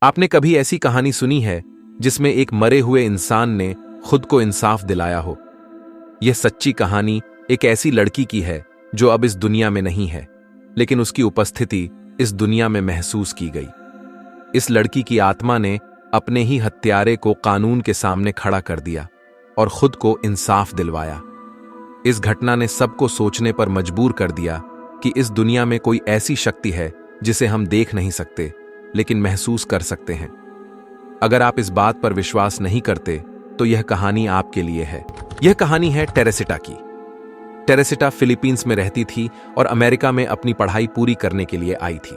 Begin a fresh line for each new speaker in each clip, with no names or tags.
आपने कभी ऐसी कहानी सुनी है जिसमें एक मरे हुए इंसान ने खुद को इंसाफ दिलाया हो? यह सच्ची कहानी एक ऐसी लड़की की है जो अब इस दुनिया में नहीं है, लेकिन उसकी उपस्थिति इस दुनिया में महसूस की गई। इस लड़की की आत्मा ने अपने ही हत्यारे को कानून के सामने खड़ा कर दिया और खुद को इंसाफ दिलवाया। इस घटना ने सबको सोचने पर मजबूर कर दिया कि इस दुनिया में कोई ऐसी शक्ति है जिसे हम देख नहीं सकते लेकिन महसूस कर सकते हैं। अगर आप इस बात पर विश्वास नहीं करते तो यह कहानी आपके लिए है। यह कहानी है टेरेसिटा की। टेरेसिटा फिलीपींस में रहती थी और अमेरिका में अपनी पढ़ाई पूरी करने के लिए आई थी।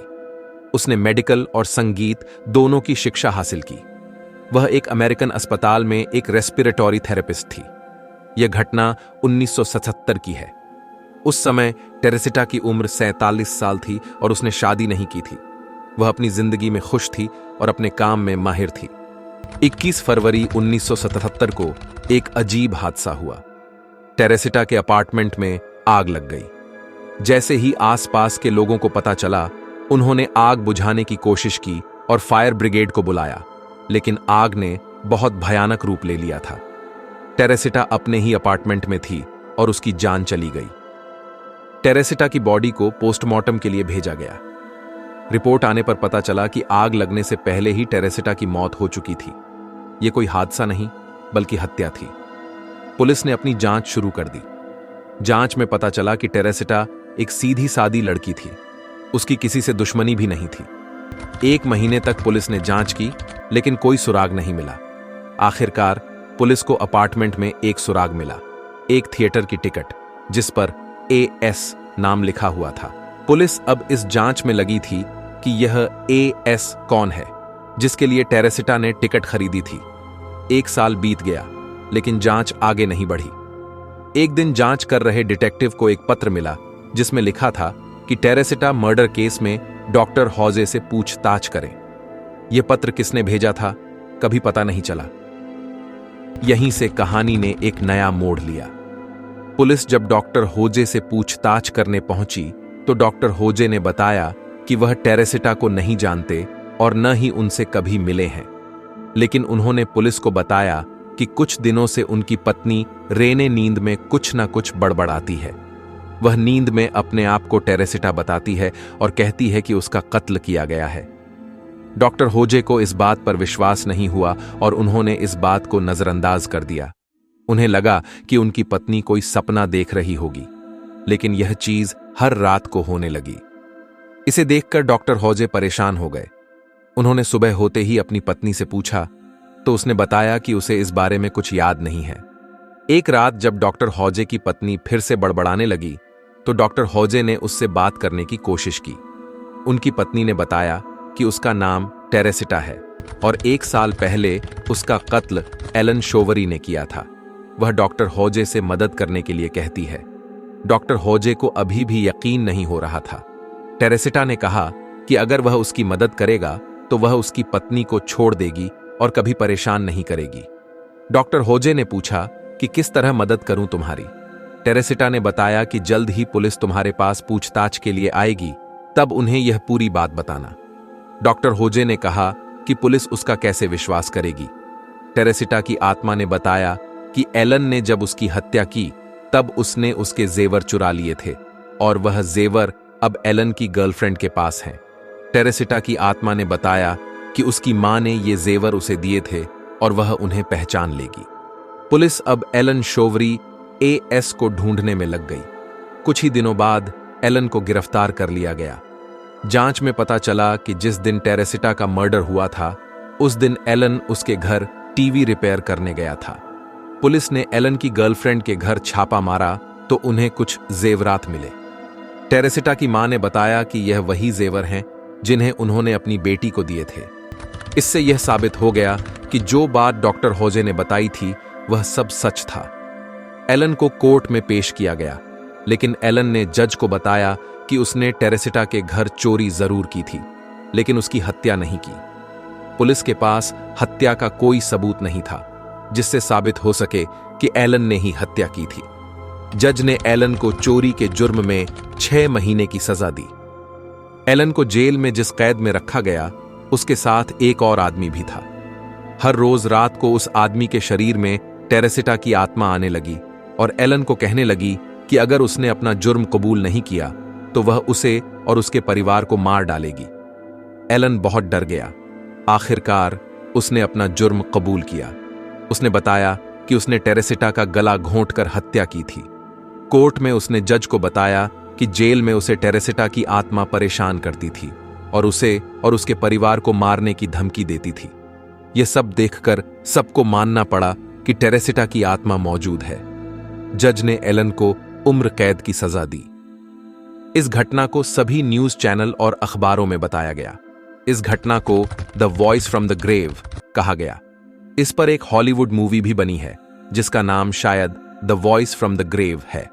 उसने मेडिकल और संगीत दोनों की शिक्षा हासिल की। वह एक अमेरिकन अस्पताल में एक रेस्पिरेटरी थेरेपिस्ट थी। यह घटना 1977 की है। उस समय टेरेसिटा की उम्र 47 साल थी और उसने शादी नहीं की थी। वह अपनी जिंदगी में खुश थी और अपने काम में माहिर थी। 21 फरवरी 1977 को एक अजीब हादसा हुआ। टेरेसिटा के अपार्टमेंट में आग लग गई। जैसे ही आसपास के लोगों को पता चला, उन्होंने आग बुझाने की कोशिश की और फायर ब्रिगेड को बुलाया, लेकिन आग ने बहुत भयानक रूप ले लिया था। टेरेसिटा अपने ही अपार्टमेंट में थी और उसकी जान चली गई। टेरेसिटा की बॉडी को पोस्टमार्टम के लिए भेजा गया। रिपोर्ट आने पर पता चला कि आग लगने से पहले ही टेरेसिटा की मौत हो चुकी थी। यह कोई हादसा नहीं बल्कि हत्या थी। पुलिस ने अपनी जांच शुरू कर दी। जांच में पता चला कि टेरेसिटा एक सीधी सादी लड़की थी। उसकी किसी से दुश्मनी भी नहीं थी। 1 महीने तक पुलिस ने जांच की, लेकिन कोई सुराग नहीं मिला। आखिरकार पुलिस को अपार्टमेंट में एक सुराग मिला, एक थिएटर की टिकट जिस पर AS नाम लिखा हुआ था। पुलिस अब इस जांच में लगी थी कि यह AS कौन है जिसके लिए टेरेसिटा ने टिकट खरीदी थी। 1 साल बीत गया, लेकिन जांच आगे नहीं बढ़ी। एक दिन जांच कर रहे डिटेक्टिव को एक पत्र मिला जिसमें लिखा था कि टेरेसिटा मर्डर केस में डॉक्टर हौजे से पूछताछ करें। यह पत्र किसने भेजा था, कभी पता नहीं चला। यहीं से कहानी ने एक नया मोड़ लिया। पुलिस जब डॉक्टर होजे से पूछताछ करने पहुंची तो डॉक्टर होजे ने बताया कि वह टेरेसिटा को नहीं जानते और न ही उनसे कभी मिले हैं, लेकिन उन्होंने पुलिस को बताया कि कुछ दिनों से उनकी पत्नी रेने नींद में कुछ न कुछ बड़बड़ाती है। वह नींद में अपने आप को टेरेसिटा बताती है और कहती है कि उसका कत्ल किया गया है। डॉक्टर होजे को इस बात पर विश्वास नहीं हुआ और उन्होंने इस बात को नजरअंदाज कर दिया। उन्हें लगा कि उनकी पत्नी कोई सपना देख रही होगी, लेकिन यह चीज हर रात को होने लगी। इसे देखकर डॉक्टर हौजे परेशान हो गए। उन्होंने सुबह होते ही अपनी पत्नी से पूछा तो उसने बताया कि उसे इस बारे में कुछ याद नहीं है। एक रात जब डॉक्टर हौजे की पत्नी फिर से बड़बड़ाने लगी तो डॉक्टर हौजे ने उससे बात करने की कोशिश की। उनकी पत्नी ने बताया कि उसका नाम टेरेसिटा है और 1 साल पहले उसका कत्ल एलन शोवरी ने किया था। वह डॉक्टर हौजे से मदद करने के लिए कहती है। डॉक्टर हौजे को अभी भी यकीन नहीं हो रहा था। टेरेसिटा ने कहा कि अगर वह उसकी मदद करेगा तो वह उसकी पत्नी को छोड़ देगी और कभी परेशान नहीं करेगी। डॉक्टर हौजे ने पूछा कि किस तरह मदद करूं तुम्हारी। टेरेसिटा ने बताया कि जल्द ही पुलिस तुम्हारे पास पूछताछ के लिए आएगी, तब उन्हें यह पूरी बात बताना। डॉक्टर हौजे ने कहा कि पुलिस उसका कैसे विश्वास करेगी। टेरेसिटा की आत्मा ने बताया कि एलन ने जब उसकी हत्या की तब उसने उसके जेवर चुरा लिए थे और वह जेवर अब एलन की गर्लफ्रेंड के पास हैं। टेरेसिटा की आत्मा ने बताया कि उसकी मां ने ये जेवर उसे दिए थे और वह उन्हें पहचान लेगी। पुलिस अब एलन शोवरी AS को ढूंढने में लग गई। कुछ ही दिनों बाद एलन को गिरफ्तार कर लिया गया। जांच में पता चला कि जिस दिन टेरेसिटा का मर्डर हुआ था उस दिन एलन उसके घर टीवी रिपेयर करने गया था। पुलिस ने एलन की गर्लफ्रेंड के घर छापा मारा तो उन्हें कुछ जेवरात मिले। टेरेसिटा की मां ने बताया कि यह वही जेवर हैं जिन्हें उन्होंने अपनी बेटी को दिए थे। इससे यह साबित हो गया कि जो बात डॉक्टर हौजे ने बताई थी वह सब सच था। एलन को कोर्ट में पेश किया गया, लेकिन एलन ने जज को बताया कि उसने टेरेसिटा के घर चोरी जरूर की थी, लेकिन उसकी हत्या नहीं की। पुलिस के पास हत्या का कोई सबूत नहीं था जिससे साबित हो सके कि एलन ने ही हत्या की थी। जज ने एलन को चोरी के जुर्म में 6 महीने की सजा दी। एलन को जेल में जिस कैद में रखा गया उसके साथ एक और आदमी भी था। हर रोज रात को उस आदमी के शरीर में टेरेसिटा की आत्मा आने लगी और एलन को कहने लगी कि अगर उसने अपना जुर्म कबूल नहीं किया तो वह उसे और उसके परिवार को मार डालेगी। एलन बहुत डर गया। आखिरकार उसने अपना जुर्म कबूल किया। उसने बताया कि उसने टेरेसिटा का गला घोंटकर हत्या की थी। कोर्ट में उसने जज को बताया कि जेल में उसे टेरेसिटा की आत्मा परेशान करती थी और उसे और उसके परिवार को मारने की धमकी देती थी। यह सब देखकर सबको मानना पड़ा कि टेरेसिटा की आत्मा मौजूद है। जज ने एलन को उम्र कैद की सजा दी। इस घटना को सभी न्यूज चैनल और अखबारों में बताया गया। इस घटना को the voice from the grave कहा गया। इस पर एक हॉलीवुड मूवी भी बनी है जिसका नाम शायद the voice from the grave है।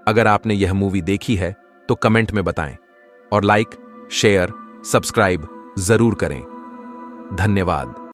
अगर आपने यह मूवी देखी है तो कमेंट में बताएं और लाइक, शेयर, सब्सक्राइब जरूर करें। धन्यवाद।